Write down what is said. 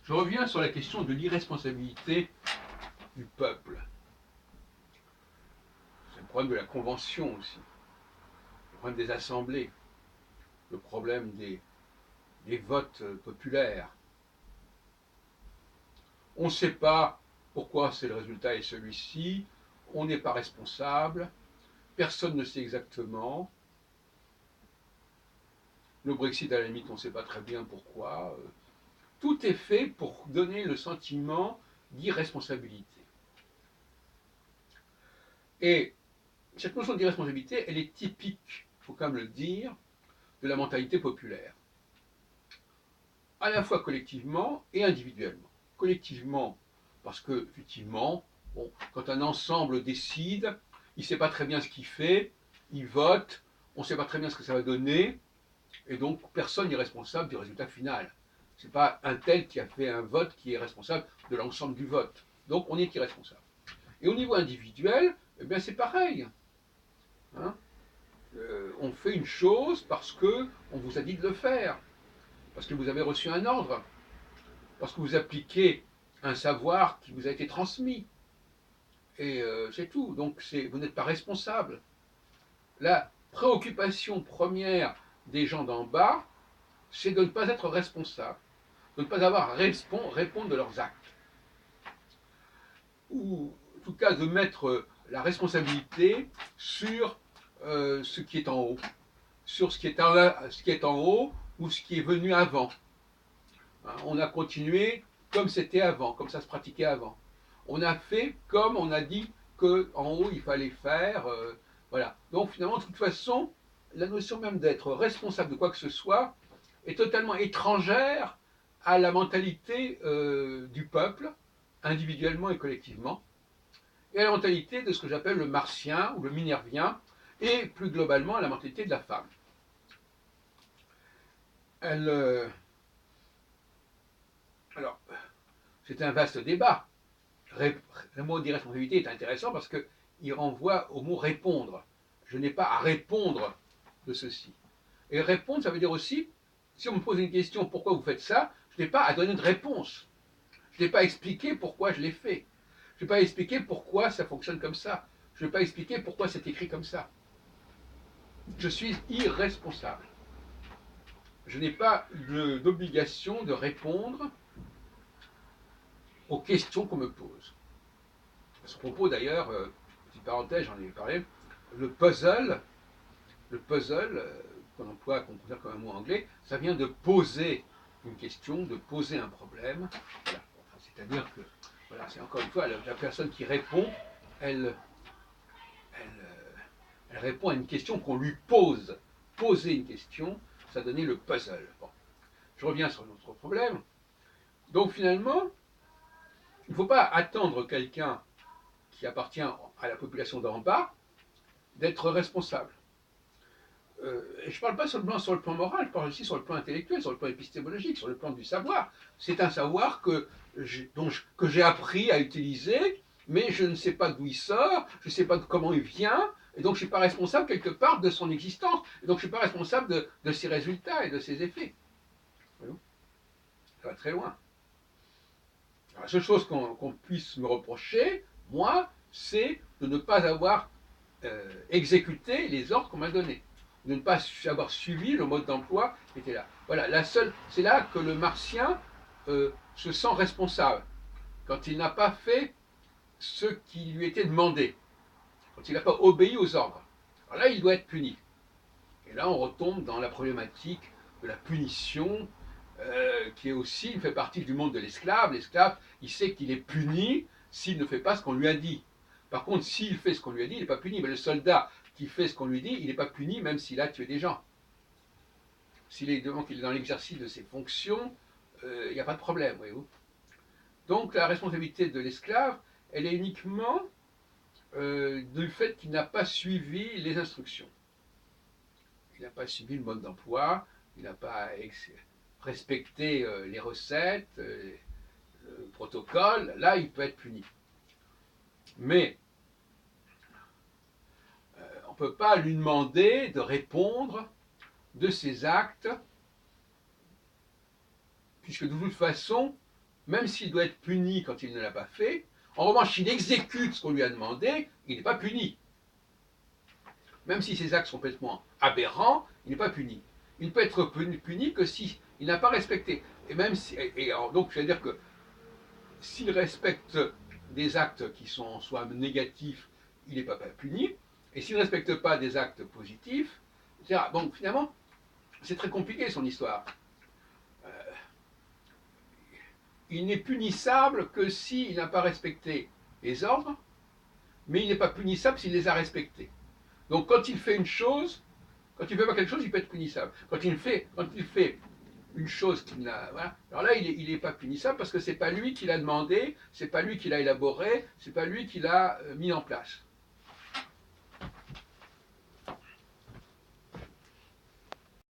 Je reviens sur la question de l'irresponsabilité du peuple. C'est le problème de la convention aussi, le problème des assemblées, le problème des votes populaires. On ne sait pas pourquoi le résultat est celui-ci, on n'est pas responsable, personne ne sait exactement. Le Brexit, à la limite, on ne sait pas très bien pourquoi. Tout est fait pour donner le sentiment d'irresponsabilité. Et cette notion d'irresponsabilité, elle est typique, il faut quand même le dire, de la mentalité populaire, à la fois collectivement et individuellement. Collectivement, parce que, effectivement, bon, quand un ensemble décide, il ne sait pas très bien ce qu'il fait, il vote, on ne sait pas très bien ce que ça va donner, et donc personne n'est responsable du résultat final. Ce n'est pas un tel qui a fait un vote qui est responsable de l'ensemble du vote. Donc on est irresponsable. Et au niveau individuel, eh bien c'est pareil. Hein, on fait une chose parce qu'on vous a dit de le faire, parce que vous avez reçu un ordre, parce que vous appliquez un savoir qui vous a été transmis. Et c'est tout. Donc vous n'êtes pas responsable. La préoccupation première des gens d'en bas, c'est de ne pas être responsable, de ne pas avoir à répondre de leurs actes. Ou en tout cas de mettre la responsabilité sur ce qui est en haut, sur ce qui est en haut ou ce qui est venu avant. On a continué comme c'était avant, comme ça se pratiquait avant. On a fait comme on a dit qu'en haut il fallait faire. Voilà. Donc finalement, de toute façon, la notion même d'être responsable de quoi que ce soit est totalement étrangère à la mentalité du peuple, individuellement et collectivement, et à la mentalité de ce que j'appelle le martien ou le minervien, et plus globalement à la mentalité de la femme. Elle, alors, c'est un vaste débat. Le mot d'irresponsabilité est intéressant parce qu'il renvoie au mot répondre. Je n'ai pas à répondre de ceci. Et répondre, ça veut dire aussi, si on me pose une question, pourquoi vous faites ça, je n'ai pas à donner de réponse. Je n'ai pas à expliquer pourquoi je l'ai fait. Je n'ai pas à expliquer pourquoi ça fonctionne comme ça. Je n'ai pas à expliquer pourquoi c'est écrit comme ça. Je suis irresponsable. Je n'ai pas d'obligation de répondre aux questions qu'on me pose. À ce propos d'ailleurs, petite parenthèse, j'en ai parlé, le puzzle, qu'on emploie, qu'on considère comme un mot anglais, ça vient de poser une question, de poser un problème. Voilà. Enfin, c'est-à-dire que, voilà, c'est encore une fois, la personne qui répond, elle, elle répond à une question qu'on lui pose. Poser une question, ça donnait le puzzle. Bon. Je reviens sur notre problème. Donc finalement, il ne faut pas attendre quelqu'un qui appartient à la population d'en bas d'être responsable. Et je ne parle pas seulement sur le plan moral, je parle aussi sur le plan intellectuel, sur le plan épistémologique, sur le plan du savoir. C'est un savoir que j'ai appris à utiliser, mais je ne sais pas d'où il sort, je ne sais pas comment il vient, et donc je ne suis pas responsable quelque part de son existence, et donc je ne suis pas responsable de ses résultats et de ses effets. Ça va très loin. Alors, la seule chose qu'on puisse me reprocher, moi, c'est de ne pas avoir exécuté les ordres qu'on m'a donnés, de ne pas avoir suivi le mode d'emploi qui était là. Voilà, c'est là que le martien se sent responsable, quand il n'a pas fait ce qui lui était demandé, quand il n'a pas obéi aux ordres. Alors là, il doit être puni. Et là, on retombe dans la problématique de la punition, qui est aussi, fait partie du monde de l'esclave. L'esclave, il sait qu'il est puni s'il ne fait pas ce qu'on lui a dit. Par contre, s'il fait ce qu'on lui a dit, il n'est pas puni. Mais le soldat qui fait ce qu'on lui dit, il n'est pas puni même s'il a tué des gens. S'il est, donc, il est dans l'exercice de ses fonctions, il n'y a pas de problème, voyez-vous. Donc la responsabilité de l'esclave, elle est uniquement du fait qu'il n'a pas suivi les instructions. Il n'a pas suivi le mode d'emploi, il n'a pas respecté les recettes, le protocole, là il peut être puni. Mais on ne peut pas lui demander de répondre de ses actes, puisque de toute façon, même s'il doit être puni quand il ne l'a pas fait. En revanche, s'il exécute ce qu'on lui a demandé, il n'est pas puni. Même si ses actes sont complètement aberrants, il n'est pas puni. Il ne peut être puni que s'il n'a pas respecté. Et même si, donc, je veux dire que s'il respecte des actes qui sont soit négatifs, il n'est pas puni. Et s'il ne respecte pas des actes positifs, etc. Donc finalement, c'est très compliqué son histoire. Euh, il n'est punissable que s'il n'a pas respecté les ordres, mais il n'est pas punissable s'il les a respectés. Donc quand il fait une chose, quand il ne fait pas quelque chose, il peut être punissable. Quand il fait une chose qu'il n'a. Voilà. Alors là, il n'est pas punissable parce que ce n'est pas lui qui l'a demandé, ce n'est pas lui qui l'a élaboré, ce n'est pas lui qui l'a mis en place.